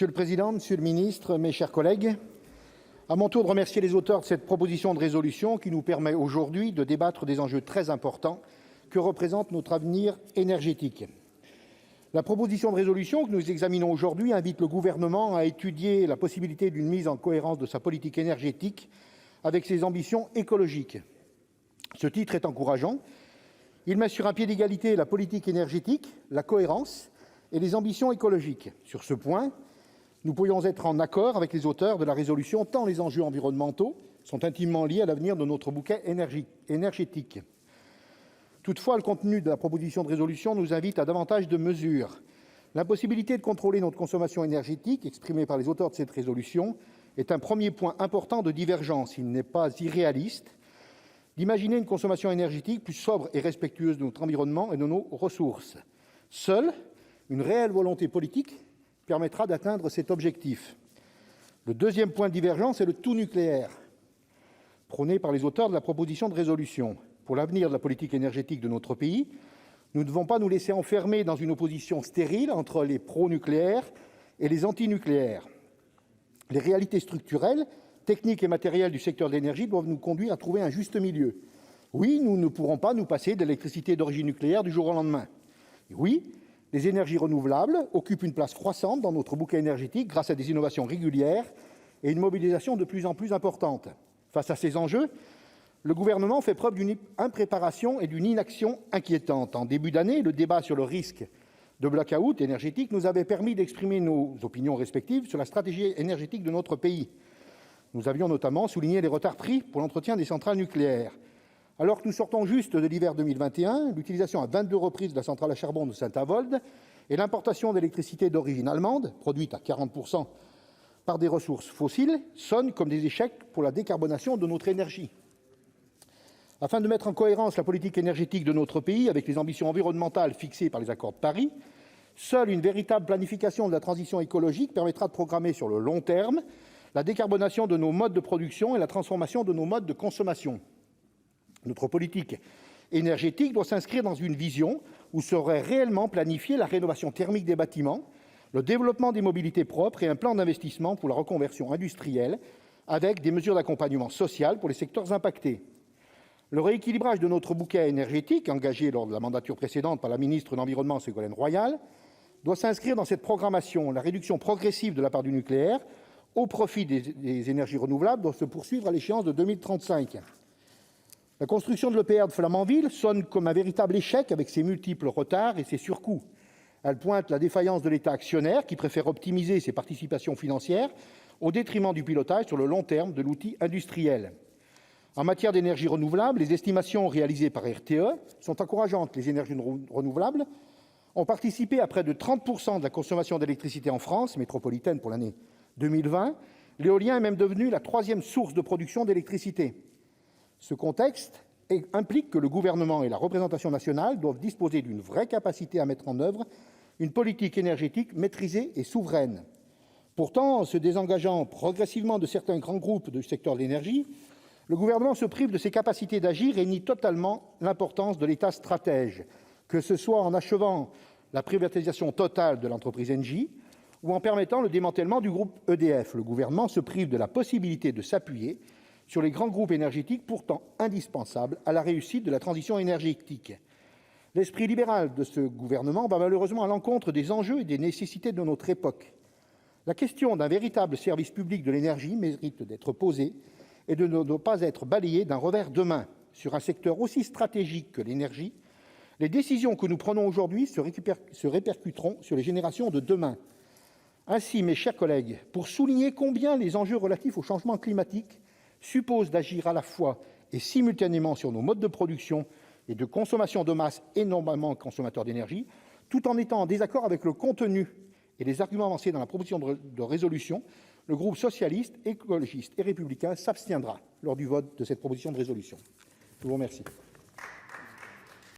Monsieur le président, monsieur le ministre, mes chers collègues, à mon tour de remercier les auteurs de cette proposition de résolution qui nous permet aujourd'hui de débattre des enjeux très importants que représente notre avenir énergétique. La proposition de résolution que nous examinons aujourd'hui invite le Gouvernement à étudier la possibilité d'une mise en cohérence de sa politique énergétique avec ses ambitions écologiques. Ce titre est encourageant. Il met sur un pied d'égalité la politique énergétique, la cohérence et les ambitions écologiques. Sur ce point, nous pourrions être en accord avec les auteurs de la résolution, tant les enjeux environnementaux sont intimement liés à l'avenir de notre bouquet énergétique. Toutefois, le contenu de la proposition de résolution nous invite à davantage de mesures. L'impossibilité de contrôler notre consommation énergétique, exprimée par les auteurs de cette résolution, est un premier point important de divergence. Il n'est pas irréaliste d'imaginer une consommation énergétique plus sobre et respectueuse de notre environnement et de nos ressources. Seule une réelle volonté politique permettra d'atteindre cet objectif. Le deuxième point de divergence est le tout nucléaire, prôné par les auteurs de la proposition de résolution. Pour l'avenir de la politique énergétique de notre pays, nous ne devons pas nous laisser enfermer dans une opposition stérile entre les pro-nucléaires et les anti-nucléaires. Les réalités structurelles, techniques et matérielles du secteur de l'énergie doivent nous conduire à trouver un juste milieu. Oui, nous ne pourrons pas nous passer de l'électricité d'origine nucléaire du jour au lendemain. Et oui, les énergies renouvelables occupent une place croissante dans notre bouquet énergétique grâce à des innovations régulières et une mobilisation de plus en plus importante. Face à ces enjeux, le Gouvernement fait preuve d'une impréparation et d'une inaction inquiétantes. En début d'année, le débat sur le risque de blackout énergétique nous avait permis d'exprimer nos opinions respectives sur la stratégie énergétique de notre pays. Nous avions notamment souligné les retards pris pour l'entretien des centrales nucléaires. Alors que nous sortons juste de l'hiver 2021, l'utilisation à 22 reprises de la centrale à charbon de Saint-Avold et l'importation d'électricité d'origine allemande, produite à 40% par des ressources fossiles, sonnent comme des échecs pour la décarbonation de notre énergie. Afin de mettre en cohérence la politique énergétique de notre pays avec les ambitions environnementales fixées par les accords de Paris, seule une véritable planification de la transition écologique permettra de programmer sur le long terme la décarbonation de nos modes de production et la transformation de nos modes de consommation. Notre politique énergétique doit s'inscrire dans une vision où serait réellement planifiée la rénovation thermique des bâtiments, le développement des mobilités propres et un plan d'investissement pour la reconversion industrielle avec des mesures d'accompagnement social pour les secteurs impactés. Le rééquilibrage de notre bouquet énergétique, engagé lors de la mandature précédente par la ministre de l'Environnement Ségolène Royal, doit s'inscrire dans cette programmation. La réduction progressive de la part du nucléaire au profit des énergies renouvelables doit se poursuivre à l'échéance de 2035. La construction de l'EPR de Flamanville sonne comme un véritable échec avec ses multiples retards et ses surcoûts. Elle pointe la défaillance de l'État actionnaire qui préfère optimiser ses participations financières au détriment du pilotage sur le long terme de l'outil industriel. En matière d'énergie renouvelable, les estimations réalisées par RTE sont encourageantes. Les énergies renouvelables ont participé à près de 30% de la consommation d'électricité en France métropolitaine pour l'année 2020. L'éolien est même devenu la troisième source de production d'électricité. Ce contexte implique que le gouvernement et la représentation nationale doivent disposer d'une vraie capacité à mettre en œuvre une politique énergétique maîtrisée et souveraine. Pourtant, en se désengageant progressivement de certains grands groupes du secteur de l'énergie, le gouvernement se prive de ses capacités d'agir et nie totalement l'importance de l'État stratège, que ce soit en achevant la privatisation totale de l'entreprise Engie ou en permettant le démantèlement du groupe EDF. Le gouvernement se prive de la possibilité de s'appuyer sur les grands groupes énergétiques pourtant indispensables à la réussite de la transition énergétique. L'esprit libéral de ce gouvernement va malheureusement à l'encontre des enjeux et des nécessités de notre époque. La question d'un véritable service public de l'énergie mérite d'être posée et ne doit pas être balayée d'un revers de main. Sur un secteur aussi stratégique que l'énergie, les décisions que nous prenons aujourd'hui se répercuteront sur les générations de demain. Ainsi, mes chers collègues, pour souligner combien les enjeux relatifs au changement climatique supposent d'agir à la fois et simultanément sur nos modes de production et de consommation de masse énormément consommateurs d'énergie, tout en étant en désaccord avec le contenu et les arguments avancés dans la proposition de résolution, le groupe socialiste, écologiste et républicain s'abstiendra lors du vote de cette proposition de résolution. Je vous remercie.